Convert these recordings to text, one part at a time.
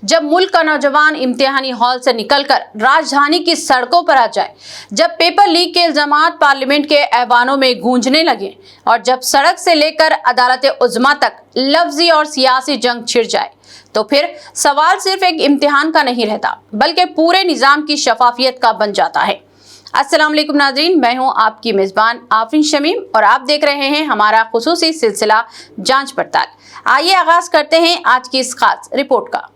जब मुल्क का नौजवान इम्तिहानी हॉल से निकलकर राजधानी की सड़कों पर आ जाए, जब पेपर लीक के इल्जामात पार्लियामेंट के ऐवानों में गूंजने लगे और जब सड़क से लेकर अदालत उज़्मा तक लफ्जी और सियासी जंग छिड़ जाए, तो फिर सवाल सिर्फ एक इम्तिहान का नहीं रहता बल्कि पूरे निज़ाम की शफाफियत का बन जाता है। अस्सलाम वालेकुम नाज़रीन, मैं हूं आपकी मेज़बान आफरीन शमीम और आप देख रहे हैं हमारा खुसूसी सिलसिला जांच पड़ताल। आइए आगाज करते हैं आज की इस खास रिपोर्ट का।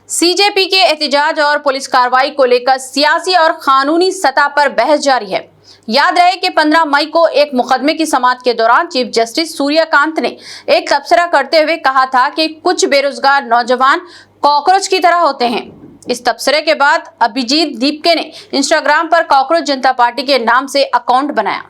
सीजेपी के एहतजाज और पुलिस कार्रवाई को लेकर सियासी और कानूनी सतह पर बहस जारी है। याद रहे कि 15 मई को एक मुकदमे की समाअत के दौरान चीफ जस्टिस सूर्यकांत ने एक तबसरा करते हुए कहा था कि कुछ बेरोजगार नौजवान कॉकरोच की तरह होते हैं। इस तबसरे के बाद अभिजीत दीपके ने इंस्टाग्राम पर कॉकरोच जनता पार्टी के नाम से अकाउंट बनाया,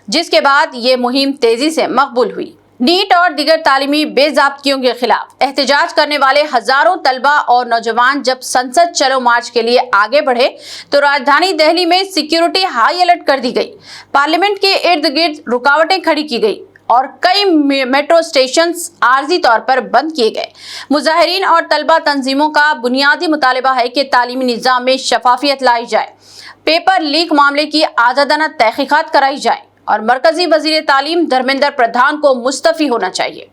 जिसके बाद ये मुहिम तेजी से मकबूल हुई। नीट और दीगर तालीमी बेज़ाब्तियों के खिलाफ एहतजाज करने वाले हजारों तलबा और नौजवान जब संसद चलो मार्च के लिए आगे बढ़े तो राजधानी दिल्ली में सिक्योरिटी हाई अलर्ट कर दी गई। पार्लियामेंट के इर्द गिर्द रुकावटें खड़ी की गई और कई मेट्रो स्टेशन आर्जी तौर पर बंद किए गए। मुजाहिरीन और तलबा तंजीमों का बुनियादी मुतालबा है कि तालीमी निज़ाम में शफाफियत लाई जाए, पेपर लीक मामले की आज़ादाना तहकीकात कराई जाए और मरकजी वजीर तालीम धर्मेंद्र प्रधान को मुस्तफी होना चाहिए।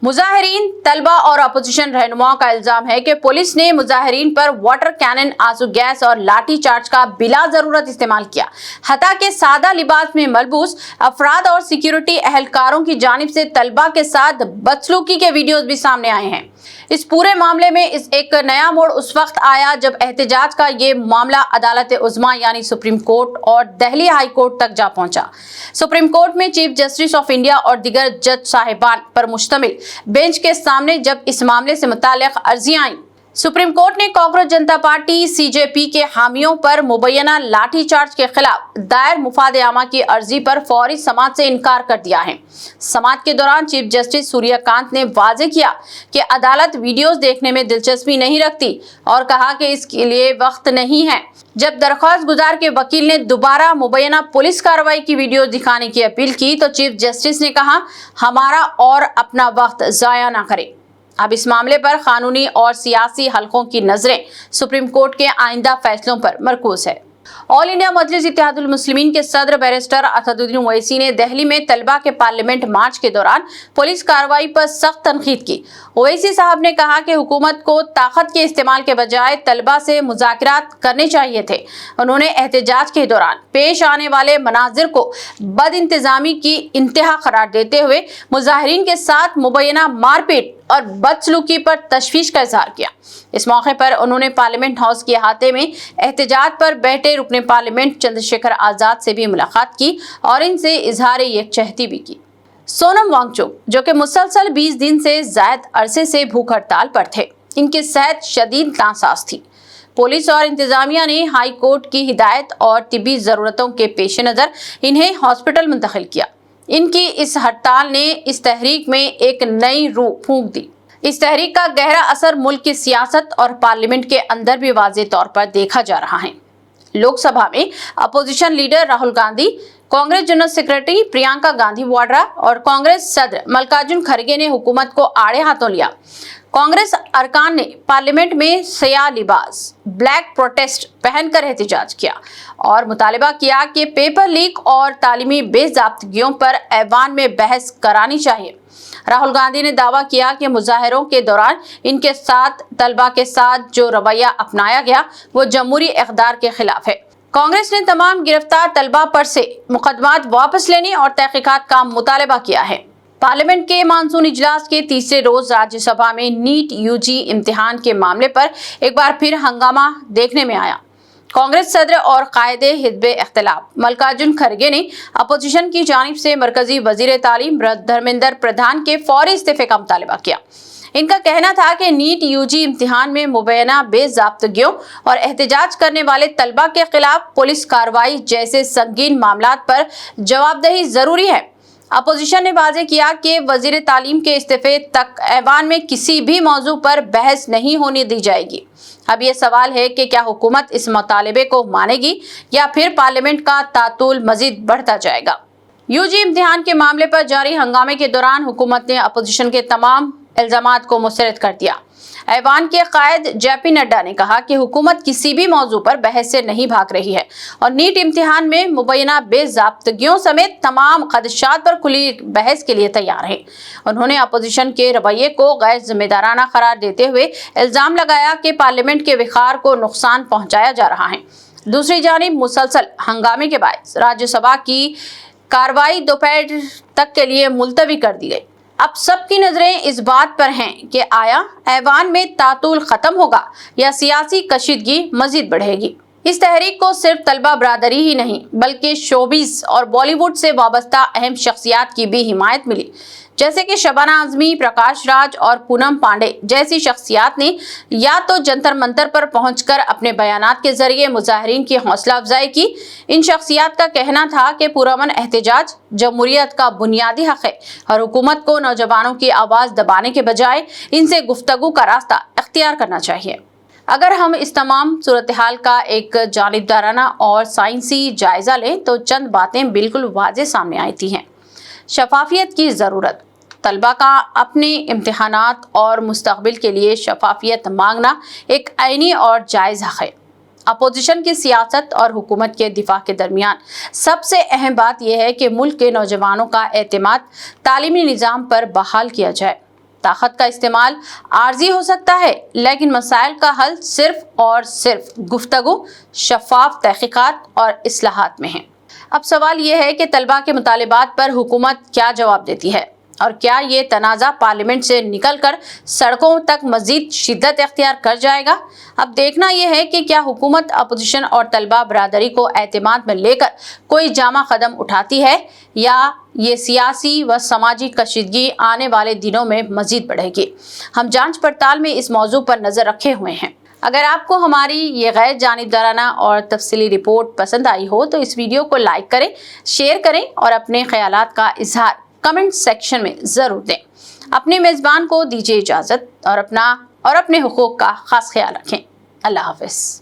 मुजाहिरीन, तलबा और अपोजिशन रहनुमाओं का इल्जाम है कि पुलिस ने मुजाहिरीन पर वाटर कैनन, आंसू गैस और लाठी चार्ज का बिला जरूरत इस्तेमाल किया। हता के सादा लिबास में मलबूस अफराद और सिक्योरिटी अहलकारों की जानिब से तलबा के साथ बदसलूकी के वीडियोज भी सामने आए हैं। इस पूरे मामले में एक नया मोड़ उस वक्त आया जब एहतजाज का ये मामला अदालत उज़्मा यानी सुप्रीम कोर्ट और दिल्ली हाई कोर्ट तक जा पहुंचा। सुप्रीम कोर्ट में चीफ जस्टिस ऑफ इंडिया और दीगर जज साहिबान पर मुश्तमिल बेंच के सामने जब इस मामले से मुताल्लिक़ अर्जियां आईं, सुप्रीम कोर्ट ने कॉकरोच जनता पार्टी सीजेपी के हामियों पर मुबैना लाठी चार्ज के खिलाफ दायर मुफाद आमा की अर्जी पर फौरी समाअत से इनकार कर दिया है। समाअत के दौरान चीफ जस्टिस सूर्यकांत ने वाज़ेह किया कि अदालत वीडियोस देखने में दिलचस्पी नहीं रखती और कहा कि इसके लिए वक्त नहीं है। जब दरख्वास्त गुजार के वकील ने दोबारा मुबैना पुलिस कार्रवाई की वीडियो दिखाने की अपील की तो चीफ जस्टिस ने कहा, हमारा और अपना वक्त ज़ाया ना करें। अब इस मामले पर कानूनी और सियासी हलकों की नजरें सुप्रीम कोर्ट के आइंदा फैसलों पर मरकूज है। ऑल इंडिया मजलिस इत्तेहादुल मुस्लिमीन के सदर बैरिस्टर असदुद्दीन ओवैसी ने दिल्ली में तलबा के पार्लियामेंट मार्च के दौरान पुलिस कार्रवाई पर सख्त तनकीद की। ओवैसी साहब ने कहा कि हुकूमत को ताकत के इस्तेमाल के बजाय तलबा से मुज़ाकरात करने चाहिए थे। उन्होंने एहतजाज के दौरान पेश आने वाले मनाजिर को बदइंतजामी की इंतहा करार देते हुए मुजाहिरीन के साथ मुबैना मारपीट और बदसलूकी पर तशवीश का इजहार किया। इस मौके पर उन्होंने पार्लियामेंट हाउस के अहाते में एहतजाज पर बैठे रुकने पार्लियामेंट चंद्रशेखर आजाद से भी मुलाकात की और इनसे इजहार यकजहती भी की। सोनम वांगचुक, जो कि मुसलसल 20 दिन से जायद अरसे से भूख हड़ताल पर थे, इनकी सेहत शदीद नासाज थी। पुलिस और इंतजामिया ने हाई कोर्ट की हिदायत और तिब्बी जरूरतों के पेश नज़र इन्हें हॉस्पिटल मुंतकिल किया। इनकी इस हड़ताल ने इस तहरीक में एक नई रूह फूंक दी। इस तहरीक का गहरा असर मुल्क की सियासत और पार्लियामेंट के अंदर भी वाज़ेह तौर पर देखा जा रहा है। लोकसभा में opposition leader Rahul Gandhi, Congress general secretary Priyanka Gandhi Vadra और कांग्रेस सदर मल्लिकार्जुन खड़गे ने हुकूमत को आड़े हाथों लिया। कांग्रेस अरकान ने पार्लियामेंट में सयाह लिबास, ब्लैक प्रोटेस्ट पहनकर एहतजाज किया और मुतालबा किया कि पेपर लीक और तालीमी बेज़ाब्तियों पर ऐवान में बहस करानी चाहिए। राहुल गांधी ने दावा किया कि मुजाहिरों के दौरान इनके साथ तलबा के साथ जो रवैया अपनाया गया वो जमहूरी इक़्तिदार के खिलाफ है। कांग्रेस ने तमाम गिरफ्तार तलबा पर से मुकदमात वापस लेने और तहकीकात का मुतालबा किया है। पार्लियामेंट के मानसून इजलास के तीसरे रोज राज्यसभा में नीट यूजी इम्तिहान के मामले पर एक बार फिर हंगामा देखने में आया। कांग्रेस सदर और कायदे हिज़्ब इख्तिलाफ मल्लिकार्जुन खड़गे ने अपोजिशन की जानिब से मरकजी वजीर तालीम धर्मेंद्र प्रधान के फौरी इस्तीफे का मुतालबा किया। इनका कहना था कि नीट यूजी इम्तिहान में मुबैना बेज़ाब्तियों और एहतजाज करने वाले तलबा के खिलाफ पुलिस कार्रवाई जैसे संगीन मामलात पर जवाबदेही जरूरी है। अपोजिशन ने वाज़ेह किया कि वजीर तालीम के इस्तीफे तक ऐवान में किसी भी मौजू पर बहस नहीं होने दी जाएगी। अब ये सवाल है कि क्या हुकूमत इस मुतालबे को मानेगी या फिर पार्लियामेंट का तातुल मजीद बढ़ता जाएगा। यूजी इम्तिहान के मामले पर जारी हंगामे के दौरान हुकूमत ने अपोजिशन के तमाम الزامات کو مسترد کر دیا۔ ایوان کے قائد جے پی نڈا نے کہا کہ حکومت کسی بھی موضوع پر بحث سے نہیں بھاگ رہی ہے اور نیٹ امتحان میں مبینہ بے ضابطگیوں سمیت تمام خدشات پر کھلی بحث کے لیے تیار ہے۔ انہوں نے اپوزیشن کے رویے کو غیر ذمہ دارانہ قرار دیتے ہوئے الزام لگایا کہ پارلیمنٹ کے وقار کو نقصان پہنچایا جا رہا ہے۔ دوسری جانب مسلسل ہنگامے کے باعث راجیہ سبھا کی کارروائی دوپہر تک کے لیے ملتوی کر دی گئی۔ اب سب کی نظریں اس بات پر ہیں کہ آیا ایوان میں تعطل ختم ہوگا یا سیاسی کشیدگی مزید بڑھے گی۔ اس تحریک کو صرف طلبہ برادری ہی نہیں بلکہ شوبز اور بالی ووڈ سے وابستہ اہم شخصیات کی بھی حمایت ملی، جیسے کہ شبانہ اعظمی، پرکاش راج اور پونم پانڈے جیسی شخصیات نے یا تو جنتر منتر پر پہنچ کر اپنے بیانات کے ذریعے مظاہرین کی حوصلہ افزائی کی۔ ان شخصیات کا کہنا تھا کہ پرامن احتجاج جمہوریت کا بنیادی حق ہے اور حکومت کو نوجوانوں کی آواز دبانے کے بجائے ان سے گفتگو کا راستہ اختیار کرنا چاہیے۔ اگر ہم اس تمام صورتحال کا ایک جانبدارانہ اور سائنسی جائزہ لیں تو چند باتیں بالکل واضح سامنے آتی ہیں۔ شفافیت کی ضرورت۔ طلبہ کا اپنے امتحانات اور مستقبل کے لیے شفافیت مانگنا ایک عینی اور جائز حق ہے۔ اپوزیشن کی سیاست اور حکومت کے دفاع کے درمیان سب سے اہم بات یہ ہے کہ ملک کے نوجوانوں کا اعتماد تعلیمی نظام پر بحال کیا جائے۔ طاقت کا استعمال عارضی ہو سکتا ہے لیکن مسائل کا حل صرف اور صرف گفتگو، شفاف تحقیقات اور اصلاحات میں ہے۔ اب سوال یہ ہے کہ طلبہ کے مطالبات پر حکومت کیا جواب دیتی ہے اور کیا یہ تنازع پارلیمنٹ سے نکل کر سڑکوں تک مزید شدت اختیار کر جائے گا؟ اب دیکھنا یہ ہے کہ کیا حکومت اپوزیشن اور طلبہ برادری کو اعتماد میں لے کر کوئی جامع قدم اٹھاتی ہے یا یہ سیاسی و سماجی کشیدگی آنے والے دنوں میں مزید بڑھے گی۔ ہم جانچ پڑتال میں اس موضوع پر نظر رکھے ہوئے ہیں۔ اگر آپ کو ہماری یہ غیر جانبدارانہ اور تفصیلی رپورٹ پسند آئی ہو تو اس ویڈیو کو لائک کریں، شیئر کریں اور اپنے خیالات کا اظہار کمنٹ سیکشن میں ضرور دیں۔ اپنے میزبان کو دیجیے اجازت اور اپنے حقوق کا خاص خیال رکھیں۔ اللہ حافظ۔